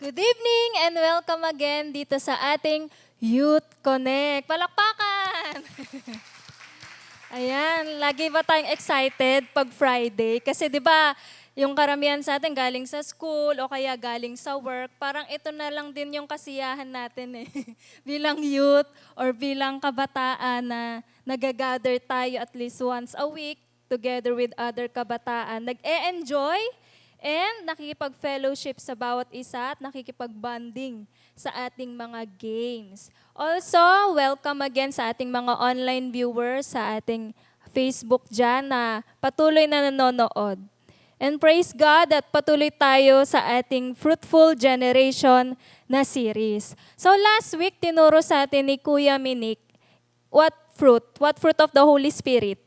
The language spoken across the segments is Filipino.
Good evening and welcome again dito sa ating Youth Connect. Palakpakan! Ayan, lagi ba tayong excited pag Friday? Kasi 'di ba, yung karamihan sa atin galing sa school o kaya galing sa work, parang ito na lang din yung kasiyahan natin eh. Bilang youth or bilang kabataan na nagagather tayo at least once a week together with other kabataan. Nag-e-enjoy and nakikipag-fellowship sa bawat isa at nakikipag-bonding sa ating mga games. Also, welcome again sa ating mga online viewers sa ating Facebook dyan na patuloy na nanonood. And praise God at patuloy tayo sa ating Fruitful Generation na series. So last week, tinuro sa atin ni Kuya Minik, what fruit? What fruit of the Holy Spirit?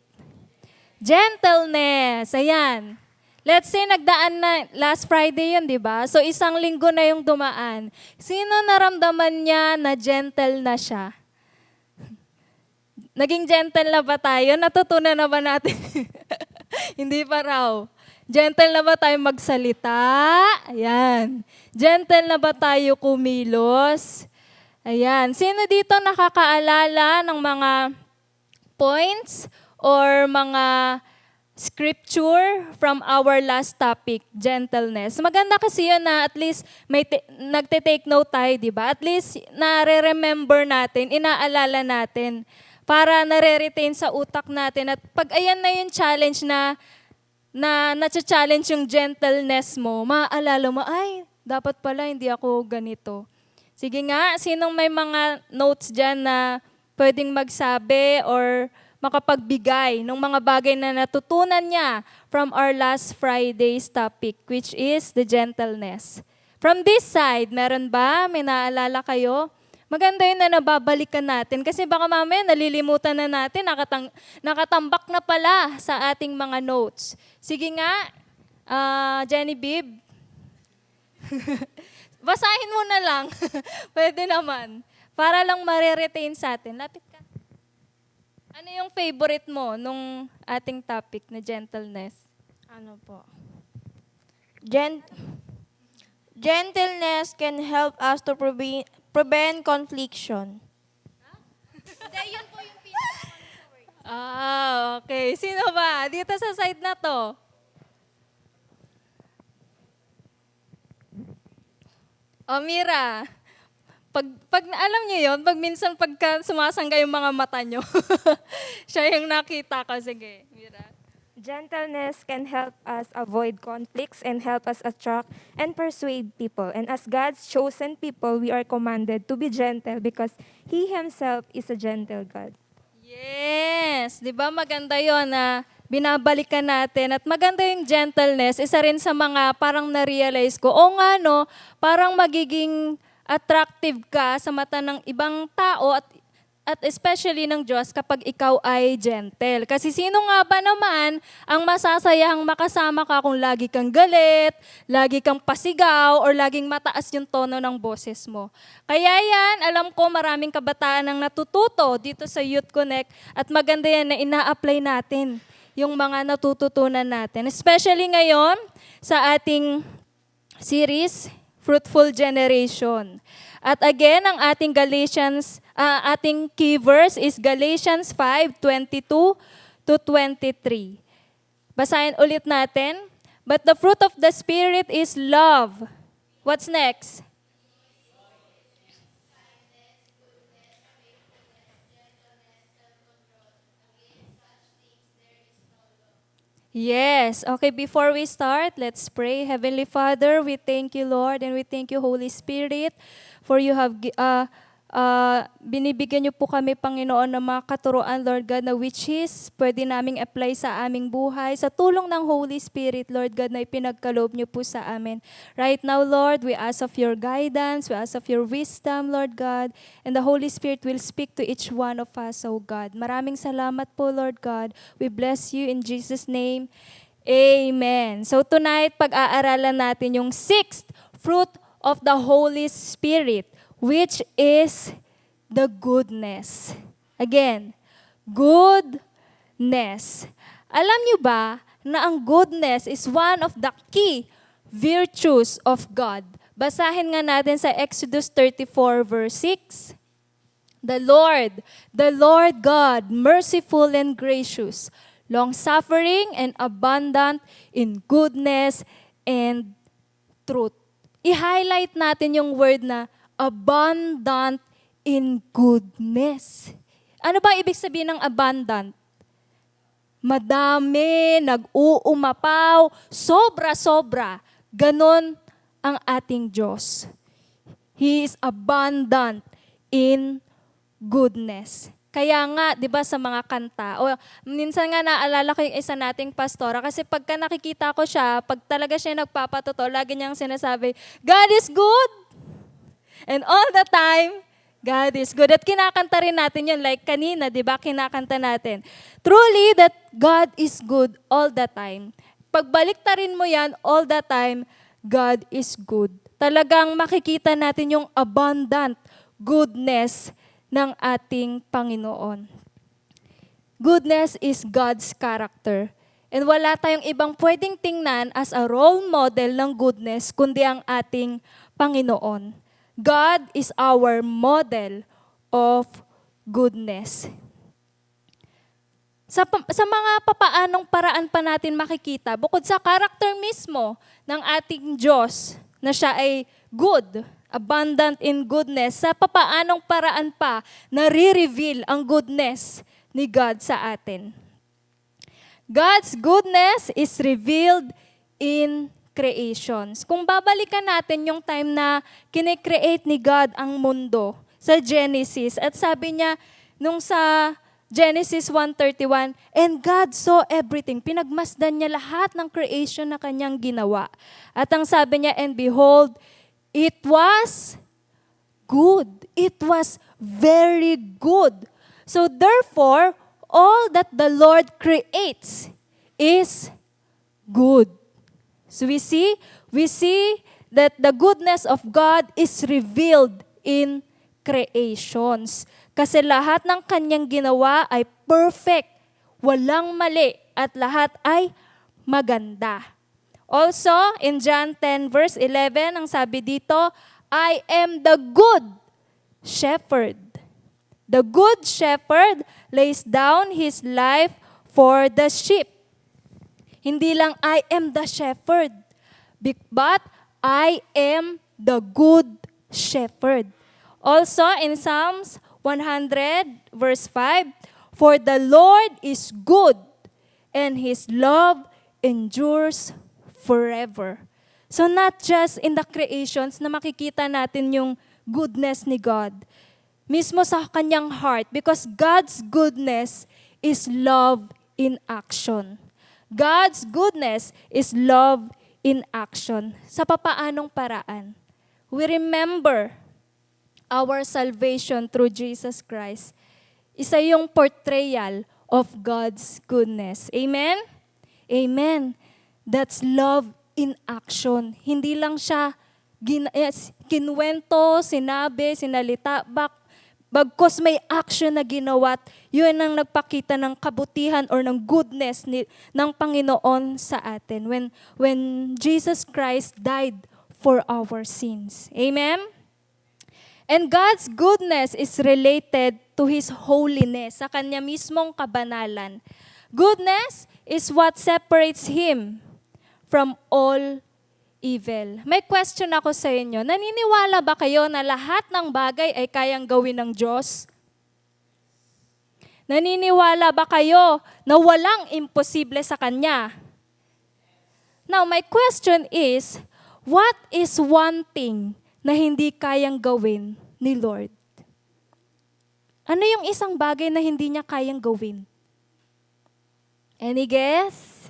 Gentleness. Ayan. Let's say nagdaan na last Friday yun, di ba? So isang linggo na yung dumaan. Sino naramdaman niya na gentle na siya? Naging gentle na ba tayo? Natutunan na ba natin? Hindi pa raw. Gentle na ba tayo magsalita? Ayan. Gentle na ba tayo kumilos? Ayan. Sino dito nakakaalala ng mga points or mga scripture from our last topic, gentleness? Maganda kasi yun na at least may nagte-take note tayo, di ba? At least nare-remember natin, inaalala natin para nare-retain sa utak natin. At pag ayan na yung challenge na challenge yung gentleness mo, maaalala mo, ay, dapat pala hindi ako ganito. Sige nga, sinong may mga notes dyan na pwedeng magsabi or makapagbigay ng mga bagay na natutunan niya from our last Friday's topic, which is the gentleness. From this side, meron ba? May naalala kayo? Maganda yun na nababalikan natin kasi baka mamaya nalilimutan na natin, nakatambak na pala sa ating mga notes. Sige nga, Jenny Bib. Basahin mo na lang. Pwede naman. Para lang mariretain sa atin. Lapit ka. Ano yung favorite mo nung ating topic na gentleness? Ano po? Gentleness can help us to prevent confliction. Hindi, yun po yung pinaka-word. Okay. Sino ba? Dito sa side na to. O, Mira. Pag alam niyo yon, pag minsan pagka sumasangga yung mga mata niyo, siya yung nakita ko. Sige, Mira. Gentleness can help us avoid conflicts and help us attract and persuade people. And as God's chosen people, we are commanded to be gentle because He Himself is a gentle God. Yes! Di ba maganda yon na binabalikan natin at maganda yung gentleness. Isa rin sa mga parang na-realize ko, o nga no, parang magiging attractive ka sa mata ng ibang tao at especially ng Diyos kapag ikaw ay gentle. Kasi sino nga ba naman ang masasayahang makasama ka kung lagi kang galit, lagi kang pasigaw, or laging mataas yung tono ng boses mo. Kaya yan, alam ko maraming kabataan ang natututo dito sa Youth Connect at maganda yan na ina-apply natin yung mga natututunan natin. Especially ngayon sa ating series, Fruitful Generation. At again, ang ating ating key verse is Galatians 5:22 to 23. Basahin ulit natin. But the fruit of the Spirit is love. What's next? Yes. Okay, before we start, let's pray. Heavenly Father, we thank you, Lord, and we thank you, Holy Spirit, for you have binibigyan niyo po kami, Panginoon, ng mga katuruan, Lord God, na which is pwede naming apply sa aming buhay. Sa tulong ng Holy Spirit, Lord God, na ipinagkaloob niyo po sa amin. Right now, Lord, we ask of your guidance, we ask of your wisdom, Lord God, and the Holy Spirit will speak to each one of us, O God. Maraming salamat po, Lord God. We bless you in Jesus' name. Amen. So tonight, pag-aaralan natin yung sixth fruit of the Holy Spirit, which is the goodness. Again, goodness. Alam niyo ba na ang goodness is one of the key virtues of God Basahin nga natin sa Exodus 34 verse 6. The Lord God, merciful and gracious, long-suffering and abundant in goodness and truth. I-highlight natin yung word na abundant in goodness. Ano ba ibig sabihin ng abundant? Madami, nag-uumapaw, sobra-sobra. Ganon ang ating Diyos. He is abundant in goodness. Kaya nga, di ba sa mga kanta, o minsan nga naalala ko yung isa nating pastora, kasi pagka nakikita ko siya, pag talaga siya nagpapatotoo, lagi niyang sinasabi, God is good! And all the time, God is good. At kinakanta rin natin yun, like kanina, di ba, kinakanta natin. Truly, that God is good all the time. Pagbaliktarin mo yan, all the time, God is good. Talagang makikita natin yung abundant goodness ng ating Panginoon. Goodness is God's character. And wala tayong ibang pwedeng tingnan as a role model ng goodness, kundi ang ating Panginoon. God is our model of goodness. Sa mga papaanong paraan pa natin makikita, bukod sa character mismo ng ating Diyos, na siya ay good, abundant in goodness, sa papaanong paraan pa na re-reveal ang goodness ni God sa atin. God's goodness is revealed in creations. Kung babalikan natin yung time na kine-create ni God ang mundo sa Genesis, at sabi niya nung sa Genesis 1:31, and God saw everything. Pinagmasdan niya lahat ng creation na kanyang ginawa. At ang sabi niya, and behold, it was good. It was very good. So therefore, all that the Lord creates is good. So we see that the goodness of God is revealed in creations. Kasi lahat ng kanyang ginawa ay perfect, walang mali, at lahat ay maganda. Also, in John 10 verse 11, ang sabi dito, I am the good shepherd. The good shepherd lays down his life for the sheep. Hindi lang I am the shepherd, but I am the good shepherd. Also in Psalms 100 verse 5, for the Lord is good and his love endures forever. So not just in the creations na makikita natin yung goodness ni God, mismo sa kanyang heart, because God's goodness is love in action. God's goodness is love in action. Sa papaanong paraan? We remember our salvation through Jesus Christ. Isa yung portrayal of God's goodness. Amen? Amen. That's love in action. Hindi lang siya kinwento, sinabi, sinalita, bagkos may action na ginawa, yun ang nagpakita ng kabutihan or ng goodness ng Panginoon sa atin when Jesus Christ died for our sins. Amen? And God's goodness is related to His holiness, sa Kanya mismong kabanalan. Goodness is what separates Him from all evil. May question ako sa inyo. Naniniwala ba kayo na lahat ng bagay ay kayang gawin ng Diyos? Naniniwala ba kayo na walang imposible sa Kanya? Now, my question is, what is one thing na hindi kayang gawin ni Lord? Ano yung isang bagay na hindi niya kayang gawin? Any guess?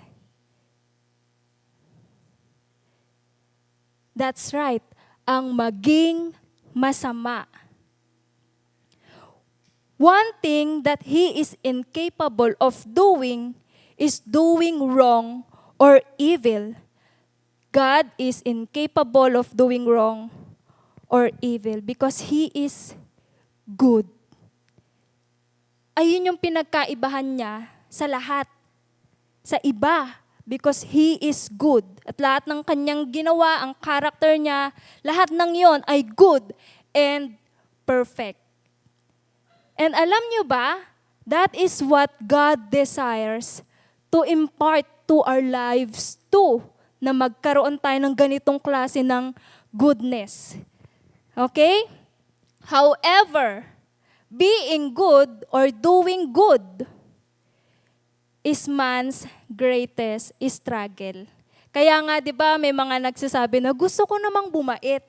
That's right, ang maging masama. One thing that He is incapable of doing is doing wrong or evil. God is incapable of doing wrong or evil because He is good. Ayun yung pinagkaibahan niya sa lahat. Sa iba, because He is good. At lahat ng kanyang ginawa, ang character niya, lahat ng yon ay good and perfect. And alam niyo ba, that is what God desires to impart to our lives too, na magkaroon tayo ng ganitong klase ng goodness. Okay? However, being good or doing good is man's greatest struggle. Kaya nga, di ba, may mga nagsasabi na gusto ko namang bumait.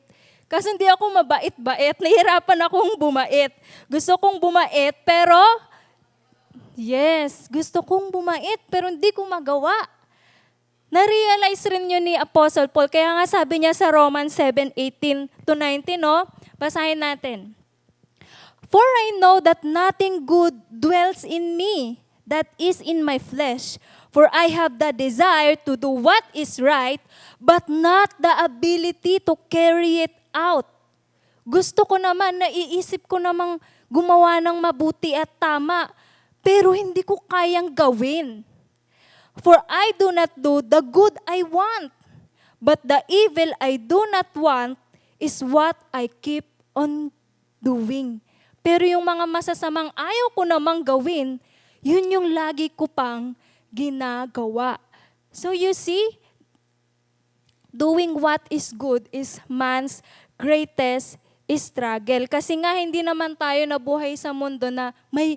Kasi hindi ako mabait-bait, nahihirapan akong bumait. Gusto kong bumait, pero, yes, gusto kong bumait, pero hindi ko magawa. Na-realize rin yun ni Apostle Paul. Kaya nga sabi niya sa Romans 7:18-19, no? Basahin natin. For I know that nothing good dwells in me, that is in my flesh. For I have the desire to do what is right, but not the ability to carry it out. Gusto ko naman, naiisip ko namang gumawa ng mabuti at tama, pero hindi ko kayang gawin. For I do not do the good I want, but the evil I do not want is what I keep on doing. Pero yung mga masasamang ayaw ko namang gawin, yun yung lagi ko pang ginagawa. So you see, doing what is good is man's greatest struggle. Kasi nga hindi naman tayo nabuhay sa mundo na may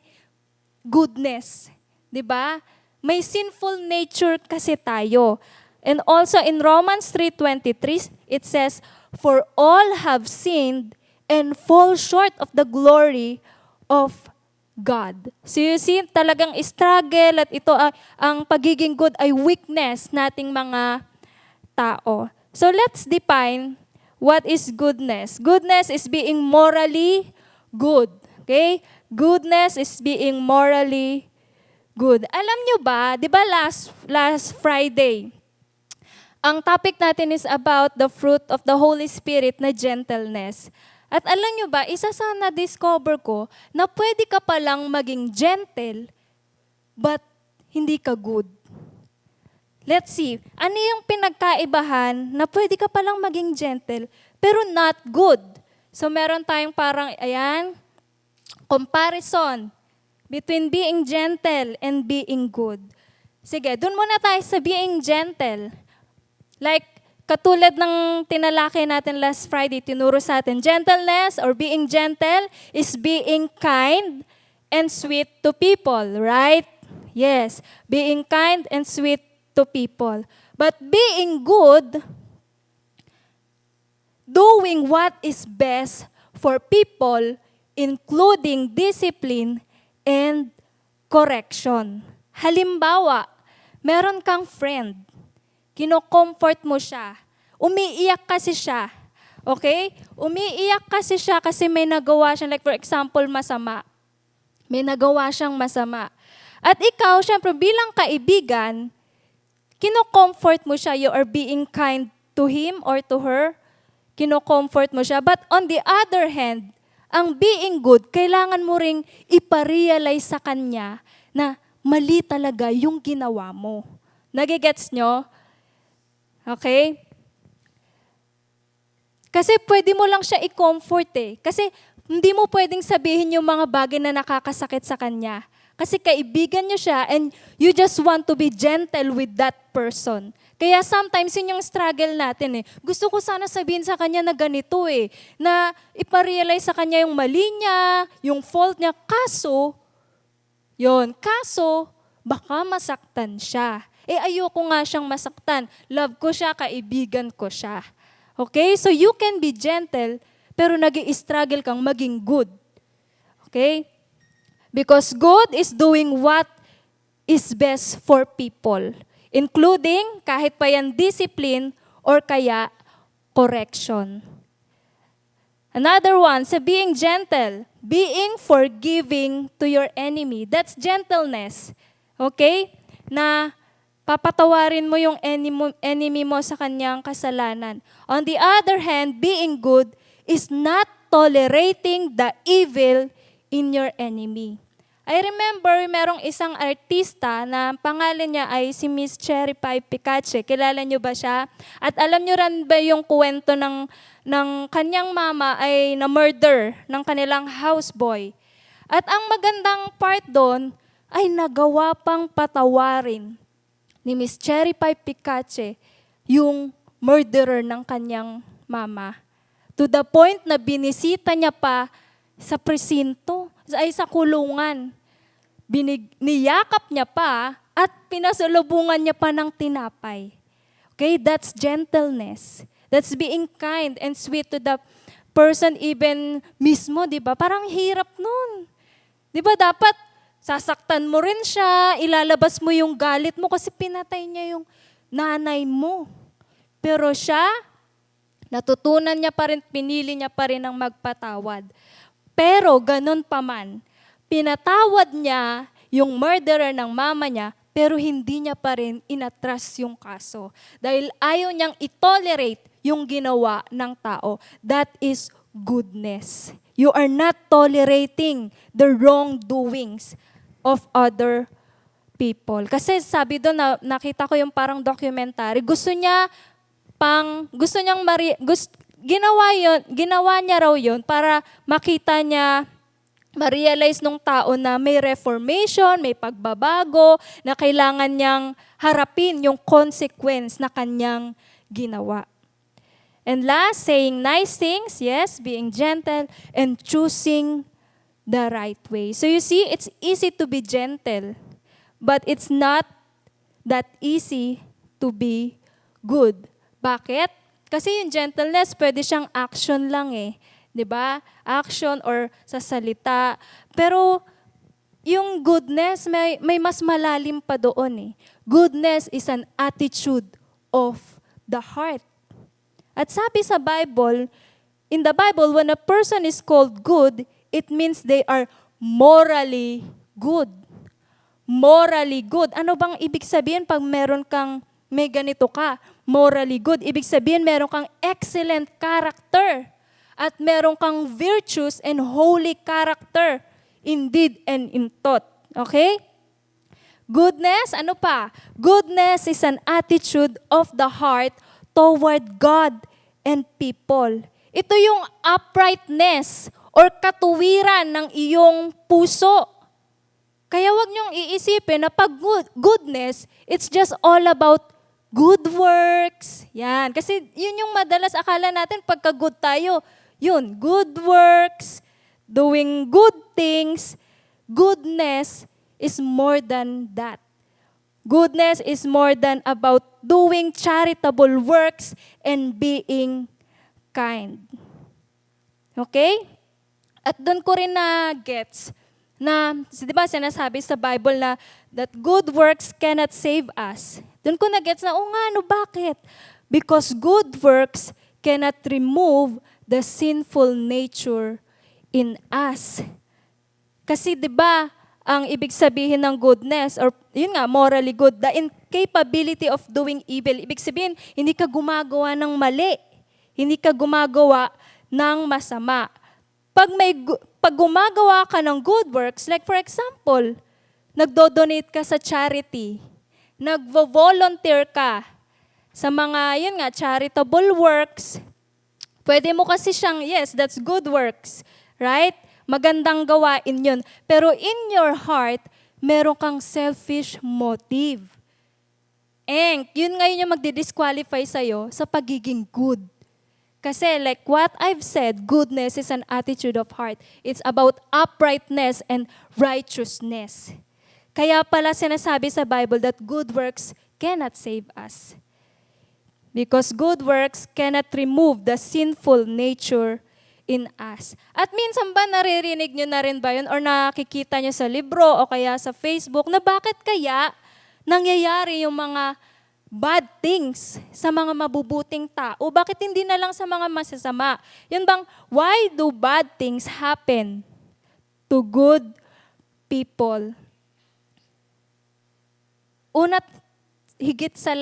goodness. 'Di ba? May sinful nature kasi tayo. And also in Romans 3:23, it says, for all have sinned and fall short of the glory of God. So you see, talagang struggle at ito ang pagiging good ay weakness nating mga tao. So let's define what is goodness. Goodness is being morally good. Okay? Goodness is being morally good. Alam nyo ba, di ba last Friday, ang topic natin is about the fruit of the Holy Spirit na gentleness. At alam nyo ba, isa sa na-discover ko na pwede ka palang maging gentle, but hindi ka good. Let's see, ano yung pinagkaibahan na pwede ka palang maging gentle, pero not good? So meron tayong parang, ayan, comparison between being gentle and being good. Sige, dun muna tayo sa being gentle. Like, katulad ng tinalakay natin last Friday, tinuro sa atin, gentleness or being gentle is being kind and sweet to people, right? Yes, being kind and sweet to people. But being good, doing what is best for people, including discipline and correction. Halimbawa, meron kang friend, kino-comfort mo siya. Umiiyak kasi siya. Okay? Umiiyak kasi siya kasi may nagawa siya. Like for example, masama. May nagawa siyang masama. At ikaw, syempre, bilang kaibigan, kino-comfort mo siya. You are being kind to him or to her. Kino-comfort mo siya. But on the other hand, ang being good, kailangan mo ring iparealize sa kanya na mali talaga yung ginawa mo. Nagigets nyo? Okay? Kasi pwede mo lang siya i-comfort eh. Kasi hindi mo pwedeng sabihin yung mga bagay na nakakasakit sa kanya. Kasi kaibigan niyo siya and you just want to be gentle with that person. Kaya sometimes yun yung struggle natin eh. Gusto ko sana sabihin sa kanya na ganito eh. Na iparealize sa kanya yung mali niya, yung fault niya. Kaso, baka masaktan siya. Ayoko nga siyang masaktan. Love ko siya, kaibigan ko siya. Okay? So you can be gentle, pero nag-i-struggle kang maging good. Okay? Because good is doing what is best for people, including kahit pa yan discipline or kaya correction. Another one, sa being gentle, being forgiving to your enemy. That's gentleness. Okay? Na papatawarin mo yung enemy mo sa kanyang kasalanan. On the other hand, being good is not tolerating the evil in your enemy. I remember merong isang artista na pangalan niya ay si Miss Cherry Pie Picache. Kilala niyo ba siya? At alam niyo rin ba yung kwento ng kanyang mama ay na-murder ng kanilang houseboy? At ang magandang part doon ay nagawa pang patawarin ni Miss Cherry Pie Picache yung murderer ng kanyang mama. To the point na binisita niya pa sa presinto, ay sa kulungan. Niyakap niya pa at pinasalubungan niya pa ng tinapay. Okay, that's gentleness. That's being kind and sweet to the person even mismo, di ba? Parang hirap nun. Di ba dapat sasaktan mo rin siya, ilalabas mo yung galit mo kasi pinatay niya yung nanay mo. Pero siya, natutunan niya pa rin, pinili niya pa rin ang magpatawad. Pero ganun pa man, pinatawad niya yung murderer ng mama niya, pero hindi niya pa rin inatras yung kaso. Dahil ayaw niyang itolerate yung ginawa ng tao. That is goodness. You are not tolerating the wrongdoings of other people. Kasi sabi doon, nakita ko yung parang documentary, ginawa niya raw yun para makita niya, ma-realize nung tao na may reformation, may pagbabago, na kailangan niyang harapin yung consequence na kanyang ginawa. And last, saying nice things, yes, being gentle, and choosing the right way. So you see, it's easy to be gentle, but it's not that easy to be good. Bakit? Kasi yung gentleness, pwede siyang action lang eh. 'Di ba? Action or sa salita. Pero yung goodness, may mas malalim pa doon eh. Goodness is an attitude of the heart. At sabi sa Bible, in the Bible, when a person is called good, it means they are morally good. Morally good. Ano bang ibig sabihin pag may ganito ka? Morally good. Ibig sabihin, meron kang excellent character. At meron kang virtues and holy character in deed and in thought. Okay? Goodness, ano pa? Goodness is an attitude of the heart toward God and people. Ito yung uprightness or katuwiran ng iyong puso. Kaya wag niyong iisipin na pag goodness, it's just all about good works. Yan. Kasi yun yung madalas akala natin pagka good tayo. Yun, good works, doing good things. Goodness is more than that. Goodness is more than about doing charitable works and being kind. Okay? At doon ko rin na-gets na, di ba sinasabi sa Bible na that good works cannot save us. Doon ko na-gets na, bakit? Because good works cannot remove the sinful nature in us. Kasi di ba, ang ibig sabihin ng goodness, or yun nga, morally good, the incapability of doing evil. Ibig sabihin, hindi ka gumagawa ng mali. Hindi ka gumagawa ng masama. Pag gumagawa ka ng good works, like for example, nagdo-donate ka sa charity, nagvo-volunteer ka sa mga, yun nga, charitable works, pwede mo kasi siyang, yes, that's good works, right? Magandang gawain yun. Pero in your heart, meron kang selfish motive. And yun ngayon yung magdi-disqualify sa'yo sa pagiging good. Kasi like what I've said, goodness is an attitude of heart. It's about uprightness and righteousness. Kaya pala sinasabi sa Bible that good works cannot save us. Because good works cannot remove the sinful nature in us. At minsan ba naririnig nyo na rin ba yun or nakikita nyo sa libro o kaya sa Facebook na bakit kaya nangyayari yung mga bad things sa mga mabubuting tao? Bakit hindi na lang sa mga masasama? Yun bang, why do bad things happen to good people? Una't higit sa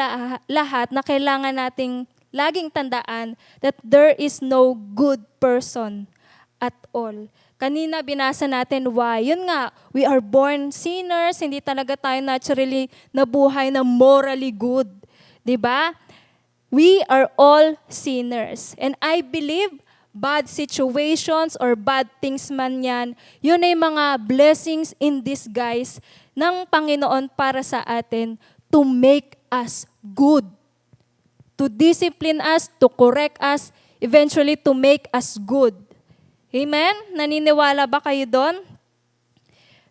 lahat na kailangan nating laging tandaan that there is no good person at all. Kanina binasa natin why. Yun nga, we are born sinners, hindi talaga tayo naturally nabuhay na morally good. 'Di ba? We are all sinners. And I believe bad situations or bad things man yan, yun ay mga blessings in disguise ng Panginoon para sa atin to make us good. To discipline us, to correct us, eventually to make us good. Amen? Naniniwala ba kayo doon?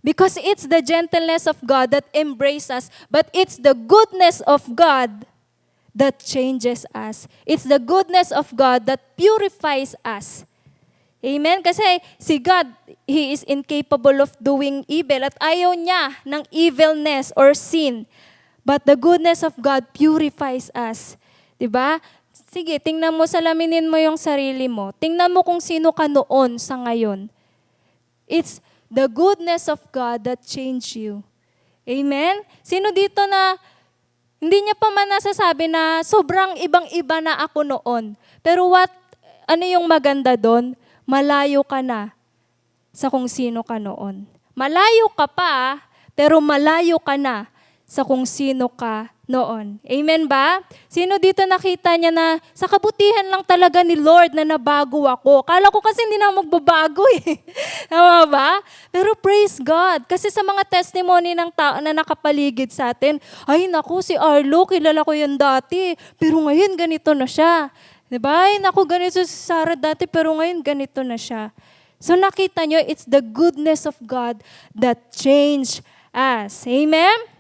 Because it's the gentleness of God that embraces us, but it's the goodness of God that changes us. It's the goodness of God that purifies us. Amen? Kasi si God, He is incapable of doing evil at ayaw niya ng evilness or sin. But the goodness of God purifies us. Diba? Sige, tingnan mo, salaminin mo yung sarili mo. Tingnan mo kung sino ka noon sa ngayon. It's the goodness of God that changed you. Amen? Sino dito na hindi niya pa man nasasabi na sobrang ibang-iba na ako noon. Pero ano yung maganda doon? Malayo ka na sa kung sino ka noon. Malayo ka pa, pero malayo ka na sa kung sino ka noon. Amen ba? Sino dito nakita niya na sa kabutihan lang talaga ni Lord na nabago ako? Kala ko kasi hindi na magbabago eh. Tama ba? Pero praise God. Kasi sa mga testimony ng tao na nakapaligid sa atin, ay naku, si Arlo, kilala ko yun dati. Pero ngayon ganito na siya. Diba? Ay naku, ganito si Sarah dati, pero ngayon ganito na siya. So nakita nyo, it's the goodness of God that changed us. Amen?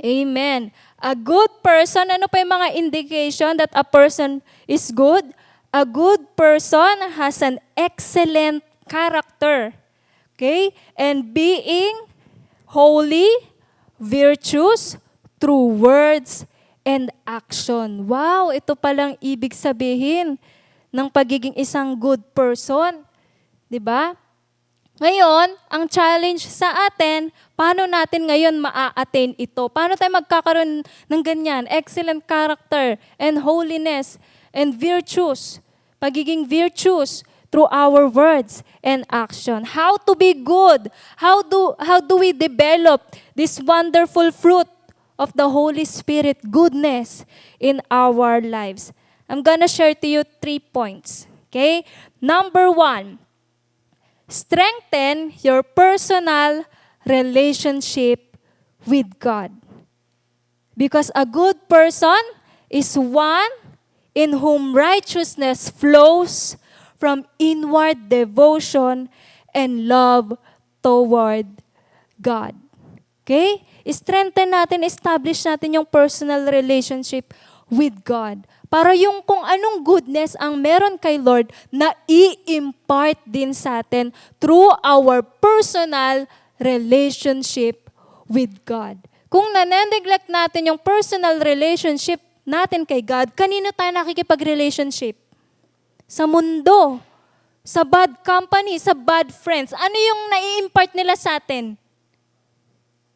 Amen. A good person, ano pa yung mga indication that a person is good? A good person has an excellent character. Okay? And being holy, virtuous, through words and action. Wow, ito palang ibig sabihin ng pagiging isang good person. 'Di ba? Ngayon, ang challenge sa atin, paano natin ngayon maa-attain ito? Paano tayo magkakaroon ng ganyan? Excellent character and holiness and virtues. Pagiging virtuous through our words and action. How to be good? How do we develop this wonderful fruit of the Holy Spirit, goodness in our lives? I'm gonna share to you 3 points. Okay? Number 1, strengthen your personal relationship with God. Because a good person is one in whom righteousness flows from inward devotion and love toward God. Okay? Strengthen natin, establish natin yung personal relationship with God. Para yung kung anong goodness ang meron kay Lord na i-impart din sa atin through our personal relationship with God. Kung naneneglect natin yung personal relationship natin kay God, kanino tayo nakikipag-relationship? Sa mundo, sa bad company, sa bad friends. Ano yung nai-impart nila sa atin?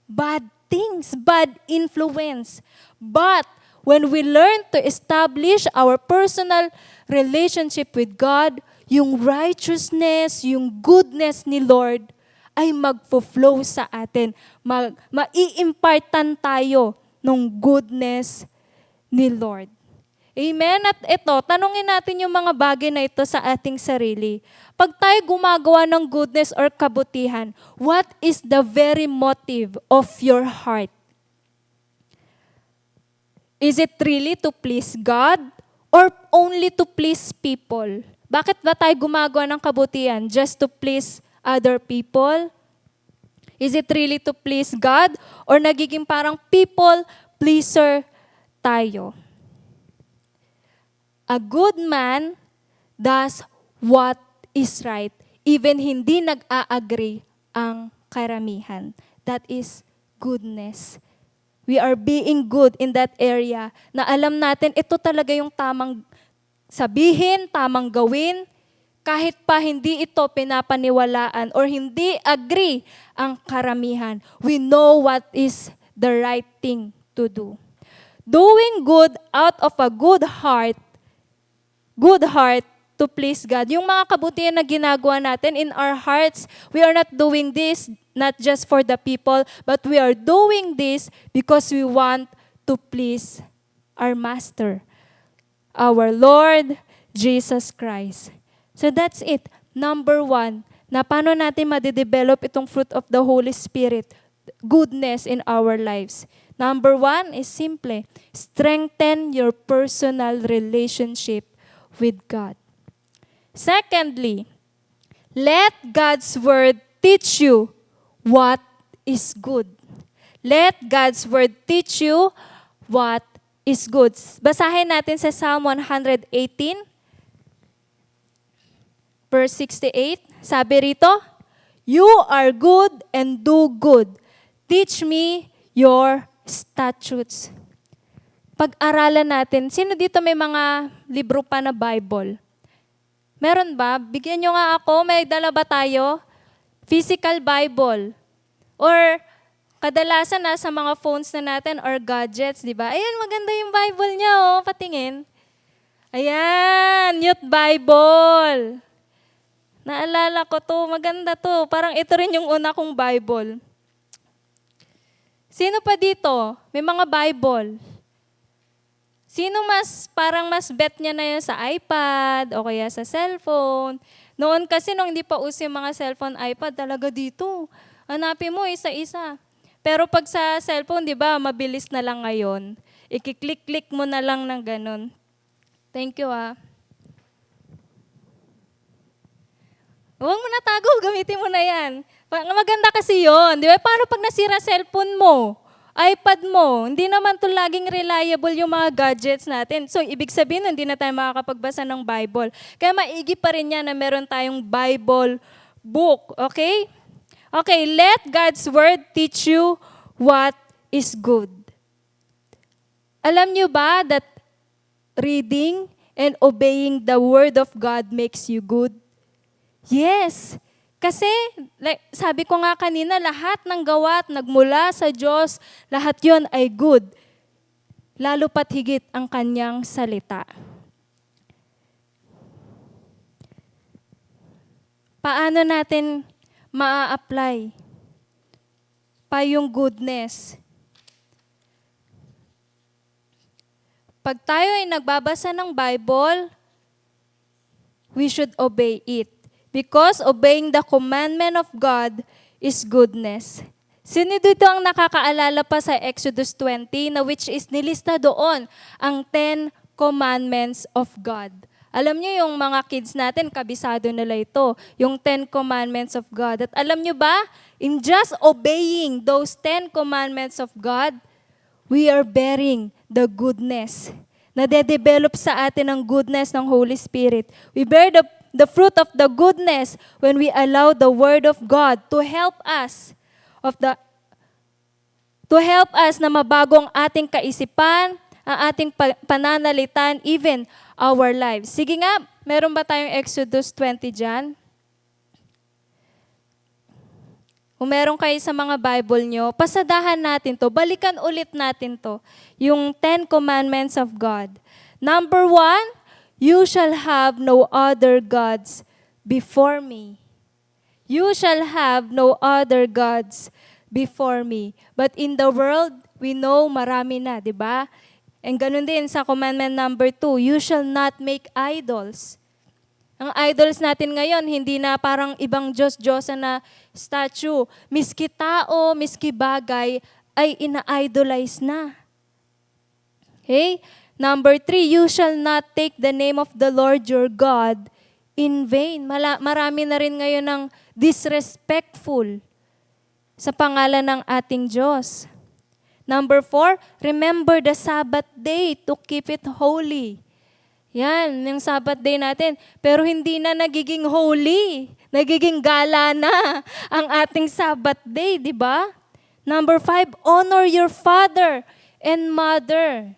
Bad things, bad influence. But when we learn to establish our personal relationship with God, yung righteousness, yung goodness ni Lord ay magfo-flow sa atin. Mai-impartan tayo ng goodness ni Lord. Amen? At ito, tanungin natin yung mga bagay na ito sa ating sarili. Pag tayo gumagawa ng goodness or kabutihan, what is the very motive of your heart? Is it really to please God or only to please people? Bakit ba tayo gumagawa ng kabutihan? Just to please other people? Is it really to please God or nagiging parang people pleaser tayo? A good man does what is right, even hindi nag-a-agree ang karamihan. That is goodness. We are being good in that area na alam natin ito talaga yung tamang sabihin, tamang gawin, kahit pa hindi ito pinapaniwalaan or hindi agree ang karamihan. We know what is the right thing to do. Doing good out of a good heart to please God. Yung mga kabutihan na ginagawa natin in our hearts, we are not doing this not just for the people, but we are doing this because we want to please our Master, our Lord Jesus Christ. So that's it. Number 1, na paano natin madedevelop itong fruit of the Holy Spirit, goodness in our lives. Number 1 is simple, strengthen your personal relationship with God. Secondly, let God's Word teach you what is good. Let God's Word teach you what is good. Basahin natin sa Psalm 118, verse 68. Sabi rito, "You are good and do good. Teach me your statutes." Pag-aralan natin, sino dito may mga libro pa na Bible? Meron ba? Bigyan nyo nga ako, may dala ba tayo? Physical Bible. Or kadalasan nasa mga phones na natin or gadgets, di ba? Ayan, maganda yung Bible niya, oh. Patingin. Ayan, Youth Bible. Naalala ko to, maganda to. Parang ito rin yung una kong Bible. Sino pa dito? May mga Bible. Sino parang mas bet niya na yun sa iPad o kaya sa cellphone? Noon kasi nung hindi pa uso yung mga cellphone, iPad, talaga dito. Hanapin mo isa-isa. Pero pag sa cellphone, di ba, mabilis na lang ngayon. Ikiklik-click mo na lang ng ganun. Thank you, ah. Huwag mo natago, gamitin mo na yan. Maganda kasi yon, di ba? Paano pag nasira cellphone mo, iPad mo, hindi naman to laging reliable yung mga gadgets natin. So, ibig sabihin, hindi na tayo makakapagbasa ng Bible. Kaya maigi pa rin yan na meron tayong Bible book, okay? Okay, let God's Word teach you what is good. Alam nyo ba that reading and obeying the Word of God makes you good? Yes. Kasi, like, sabi ko nga kanina, lahat ng gawa't nagmula sa Diyos, lahat yon ay good. Lalo pat higit ang kanyang salita. Paano natin maa-apply pa yung goodness? Pag tayo ay nagbabasa ng Bible, we should obey it. Because obeying the commandment of God is goodness. Sino dito ang nakakaalala pa sa Exodus 20 na which is nilista doon ang 10 commandments of God? Alam niyo yung mga kids natin, kabisado nila ito, yung 10 commandments of God. At alam niyo ba, in just obeying those 10 commandments of God, we are bearing the goodness. Nade-develop sa atin ang goodness ng Holy Spirit. We bear the fruit of the goodness when we allow the Word of God to help us na mabagong ating kaisipan, ang ating pananalitan, even our lives. Sige nga, meron ba tayong Exodus 20 dyan? Kung meron kayo sa mga Bible nyo, pasadahan natin to, balikan ulit natin to, yung 10 commandments of God. Number 1, you shall have no other gods before me. You shall have no other gods before me. But in the world, we know marami na, di ba? And ganun din sa commandment number 2, you shall not make idols. Ang idols natin ngayon, hindi na parang ibang Diyos-Diyosan na statue. Miski tao, miski bagay, ay ina-idolize na. Okay? Number 3, you shall not take the name of the Lord your God in vain. Marami na rin ngayon ng disrespectful sa pangalan ng ating Diyos. Number 4, remember the Sabbath day to keep it holy. Yan, yung Sabbath day natin. Pero hindi na nagiging holy. Nagiging gala na ang ating Sabbath day, di ba? Number 5, honor your father and mother.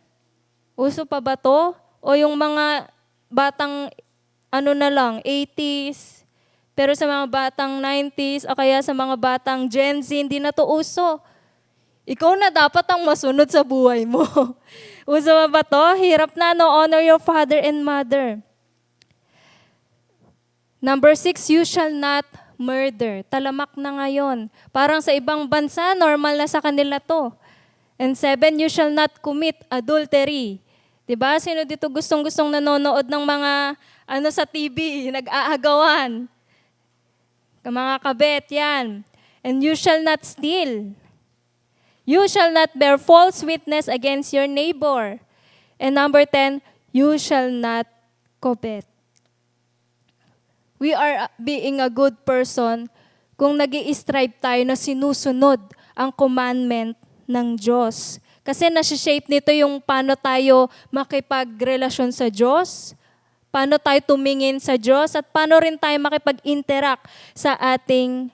Uso pa ba to? O yung mga batang na lang, 80s, pero sa mga batang 90s, o kaya sa mga batang Gen Z, hindi na to uso. Ikaw na dapat ang masunod sa buhay mo. Uso ba to? Hirap na, no? Honor your father and mother. Number 6, you shall not murder. Talamak na ngayon. Parang sa ibang bansa, normal na sa kanila to. And 7, you shall not commit adultery. Diba? Sino dito gustong-gustong nanonood ng mga sa TV, nag-aagawan? Mga kabet, yan. And you shall not steal. You shall not bear false witness against your neighbor. And number 10, you shall not covet. We are being a good person kung nag-i-strive tayo na sinusunod ang commandment ng Diyos. Kasi nasi-shape nito yung paano tayo makipagrelasyon sa Diyos, paano tayo tumingin sa Diyos, at paano rin tayo makipag-interact sa ating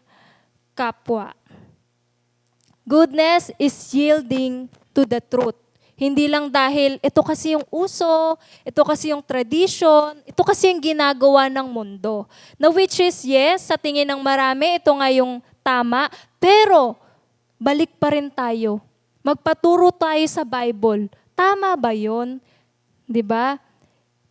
kapwa. Goodness is yielding to the truth. Hindi lang dahil ito kasi yung uso, ito kasi yung tradition, ito kasi yung ginagawa ng mundo. Na which is, yes, sa tingin ng marami, ito nga yung tama, pero balik pa rin tayo. Magpaturo tayo sa Bible. Tama ba yun? Diba?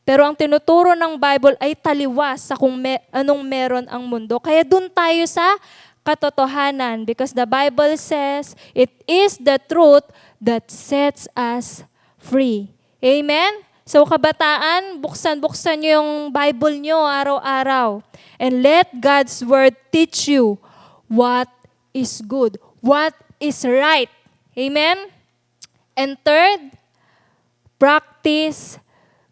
Pero ang tinuturo ng Bible ay taliwas sa kung anong meron ang mundo. Kaya dun tayo sa katotohanan because the Bible says it is the truth that sets us free. Amen? So kabataan, buksan nyo yung Bible nyo araw-araw. And let God's Word teach you what is good, what is right. Amen? And third, practice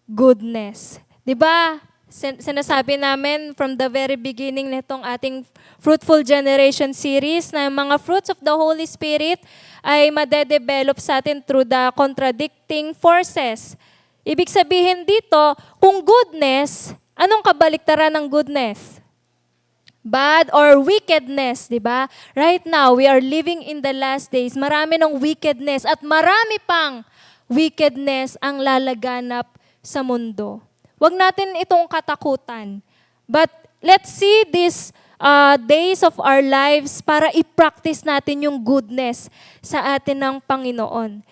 goodness. Diba? Sinasabi namin from the very beginning nitong ating Fruitful Generation series na mga fruits of the Holy Spirit ay madedevelop sa atin through the contradicting forces. Ibig sabihin dito, kung goodness, anong kabaliktaran ng goodness? Bad or wickedness, di ba? Right now, we are living in the last days. Marami ng wickedness at marami pang wickedness ang lalaganap sa mundo. Huwag natin itong katakutan. But let's see these days of our lives para i-practice natin yung goodness sa atin ng Panginoon.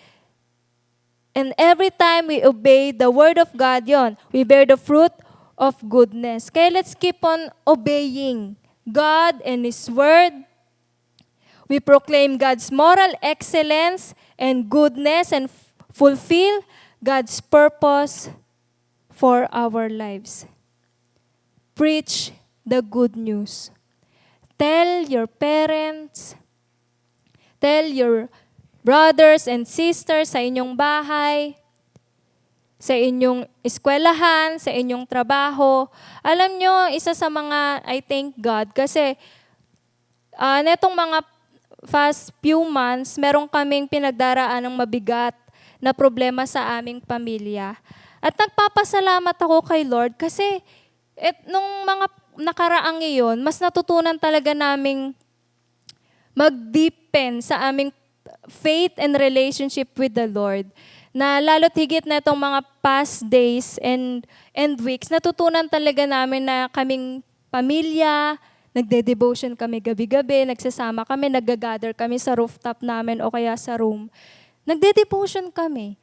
And every time we obey the Word of God, yon, we bear the fruit of goodness. Kaya let's keep on obeying God and His Word. We proclaim God's moral excellence and goodness and fulfill God's purpose for our lives. Preach the good news. Tell your parents, tell your brothers and sisters sa inyong bahay, sa inyong eskwelahan, sa inyong trabaho. Alam nyo, isa sa mga, I thank God, kasi netong mga past few months, meron kaming pinagdaraan ng mabigat na problema sa aming pamilya. At nagpapasalamat ako kay Lord kasi nung mga nakaraang iyon, mas natutunan talaga naming mag-deepen sa aming faith and relationship with the Lord. Na lalo't higit na itong mga past days and weeks, natutunan talaga namin na kaming pamilya, nagde-devotion kami gabi-gabi, nagsasama kami, nag-gather kami sa rooftop namin o kaya sa room. Nagde-devotion kami.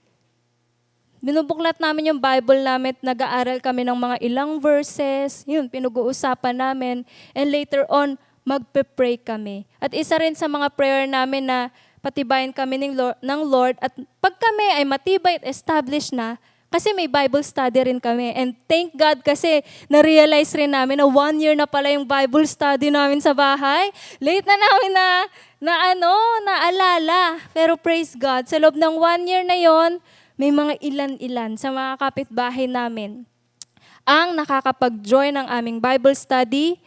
Binubuklat namin yung Bible namin, nag-aaral kami ng mga ilang verses, yun, pinag-uusapan namin, and later on, magpe-pray kami. At isa rin sa mga prayer namin na patibayin kami ng Lord, at pag kami ay matibay at established na, kasi may Bible study rin kami. And thank God kasi na-realize rin namin na 1 year na pala yung Bible study namin sa bahay. Late na namin naalala. Pero praise God, sa loob ng 1 year na yon, may mga ilan-ilan sa mga kapitbahay namin ang nakakapag-join ng aming Bible study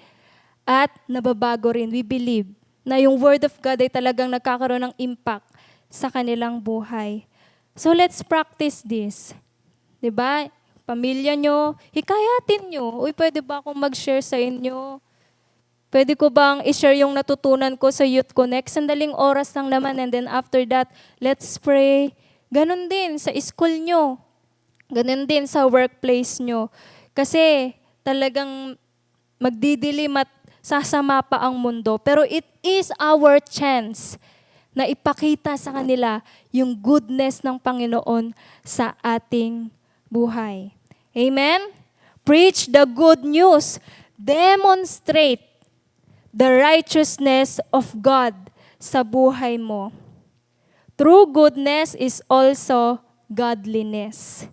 at nababago rin. We believe na yung Word of God ay talagang nagkakaroon ng impact sa kanilang buhay. So let's practice this. Diba? Pamilya nyo, hikayatin nyo. Uy, pwede ba akong mag-share sa inyo? Pwede ko bang i-share yung natutunan ko sa Youth Connect? Sandaling oras lang naman, and then after that, let's pray. Ganon din sa school nyo. Ganon din sa workplace nyo. Kasi talagang magdidilim at sasama pa ang mundo. Pero it is our chance na ipakita sa kanila yung goodness ng Panginoon sa ating buhay. Amen? Preach the good news. demonstrate the righteousness of God sa buhay mo. True goodness is also godliness.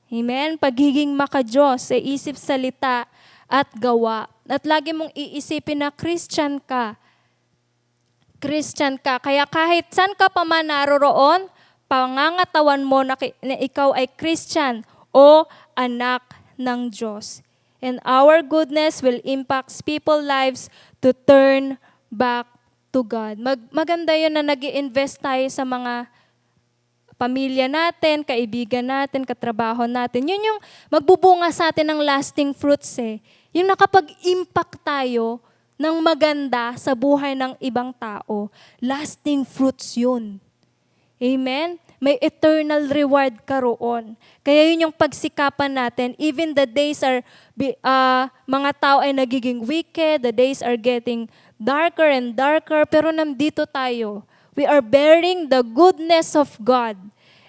Amen? Pagiging makadiyos sa isip, salita, at gawa. At lagi mong iisipin na Christian ka. Christian ka. Kaya kahit saan ka pa man naroroon, pangangatawan mo na ikaw ay Christian o anak ng Diyos. And our goodness will impact people's lives to turn back to God. Maganda yun na nag-i-invest tayo sa mga pamilya natin, kaibigan natin, katrabaho natin. Yun yung magbubunga sa atin ng lasting fruits eh. Yung nakapag-impact tayo ng maganda sa buhay ng ibang tao. Lasting fruits yun. Amen? May eternal reward ka roon. Kaya yun yung pagsikapan natin. Even the days are, mga tao ay nagiging wicked, the days are getting darker and darker, pero nandito tayo. We are bearing the goodness of God.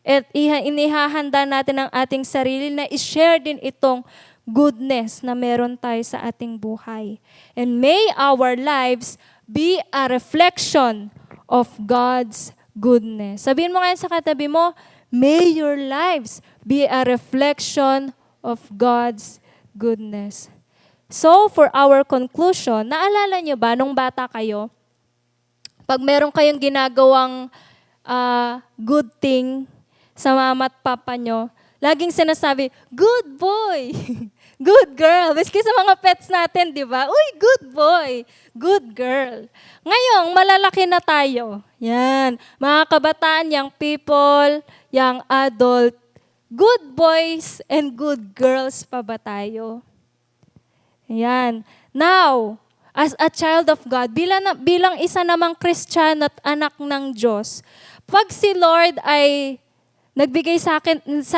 At inihahanda natin ang ating sarili na i-share din itong goodness na meron tayo sa ating buhay. And may our lives be a reflection of God's goodness. Sabihin mo ngayon sa katabi mo, may your lives be a reflection of God's goodness. So, for our conclusion, naalala nyo ba nung bata kayo, pag meron kayong ginagawang good thing sa mama at papa nyo, laging sinasabi, good boy, good girl. Miski sa mga pets natin, di ba? Uy, good boy, good girl. Ngayong malalaki na tayo. Yan. Mga kabataan, young people, young adult, good boys and good girls pa ba tayo? Yan. Now, as a child of God, bilang isa namang Christian at anak ng Diyos, pag si Lord ay nagbigay sa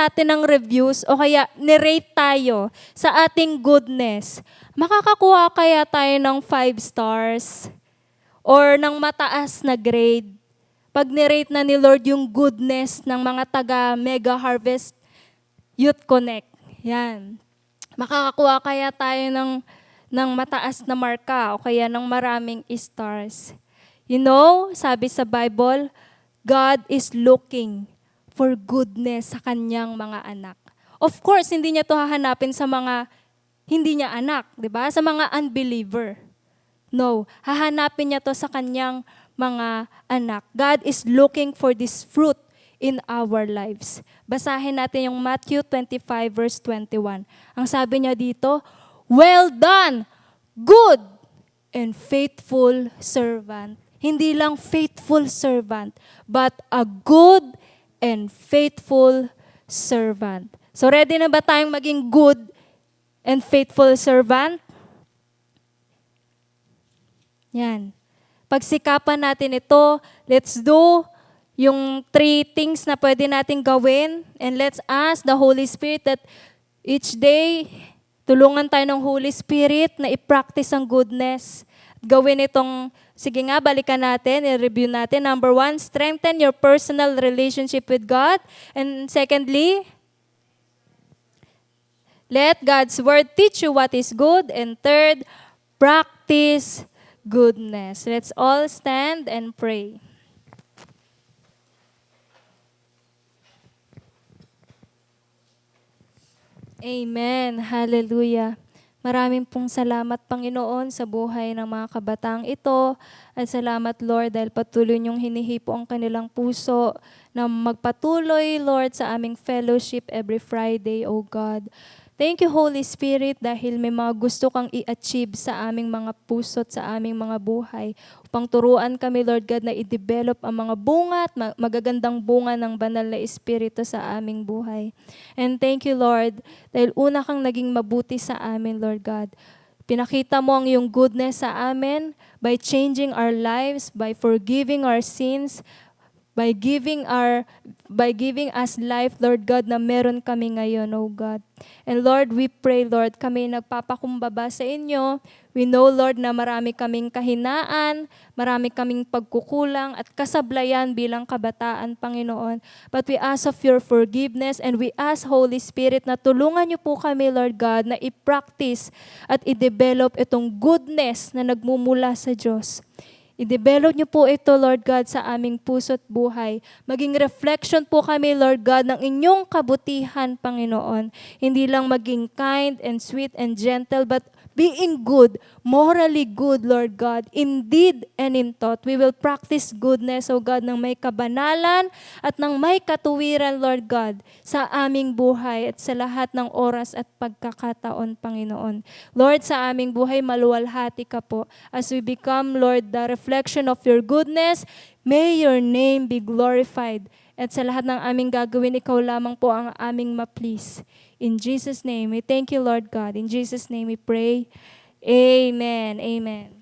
atin ng reviews o kaya nirate tayo sa ating goodness, makakakuha kaya tayo ng 5 stars or ng mataas na grade pag nirate na ni Lord yung goodness ng mga taga Mega Harvest Youth Connect. Yan. Makakakuha kaya tayo ng mataas na marka o kaya ng maraming stars. You know, sabi sa Bible, God is looking for goodness sa kanyang mga anak. Of course, hindi niya to hahanapin sa mga hindi niya anak, di ba? Sa mga unbeliever. No, hahanapin niya to sa kanyang mga anak. God is looking for this fruit in our lives. Basahin natin yung Matthew 25 verse 21. Ang sabi niya dito, well done, good and faithful servant. Hindi lang faithful servant, but a good and faithful servant. So ready na ba tayong maging good and faithful servant? Yan. Pagsikapan natin ito, let's do yung 3 things na pwede natin gawin, and let's ask the Holy Spirit that each day, tulungan tayo ng Holy Spirit na i-practice ang goodness. Gawin itong, sige nga, balikan natin, i-review natin. Number 1, strengthen your personal relationship with God. And secondly, let God's Word teach you what is good. And third, practice goodness. Let's all stand and pray. Amen. Hallelujah. Maraming pong salamat, Panginoon, sa buhay ng mga kabataang ito. At salamat, Lord, dahil patuloy niyong hinihipo ang kanilang puso na magpatuloy, Lord, sa aming fellowship every Friday, O God. Thank you, Holy Spirit, dahil may mga gusto kang i-achieve sa aming mga puso at sa aming mga buhay. Upang turuan kami, Lord God, na i-develop ang mga bunga at magagandang bunga ng banal na Espiritu sa aming buhay. And thank you, Lord, dahil una kang naging mabuti sa amin, Lord God. Pinakita mo ang iyong goodness sa amin by changing our lives, by forgiving our sins, by giving us life, Lord God, na meron kami ngayon, oh God. And Lord, we pray, Lord, kami nagpapakumbaba sa inyo. We know, Lord, na marami kaming kahinaan, marami kaming pagkukulang at kasablayan bilang kabataan, Panginoon. But we ask of your forgiveness and we ask, Holy Spirit, na tulungan niyo po kami, Lord God, na i-practice at i-develop itong goodness na nagmumula sa Diyos. I-develop niyo po ito, Lord God, sa aming puso't buhay. Maging reflection po kami, Lord God, ng inyong kabutihan, Panginoon. Hindi lang maging kind and sweet and gentle, but being good, morally good, Lord God, in deed and in thought. We will practice goodness, O God, ng may kabanalan at ng may katuwiran, Lord God, sa aming buhay at sa lahat ng oras at pagkakataon, Panginoon. Lord, sa aming buhay, maluwalhati ka po. As we become, Lord, the reflection of your goodness, may your name be glorified. At sa lahat ng aming gagawin, ikaw lamang po ang aming ma-please. In Jesus' name, we thank you, Lord God. In Jesus' name we pray. Amen. Amen.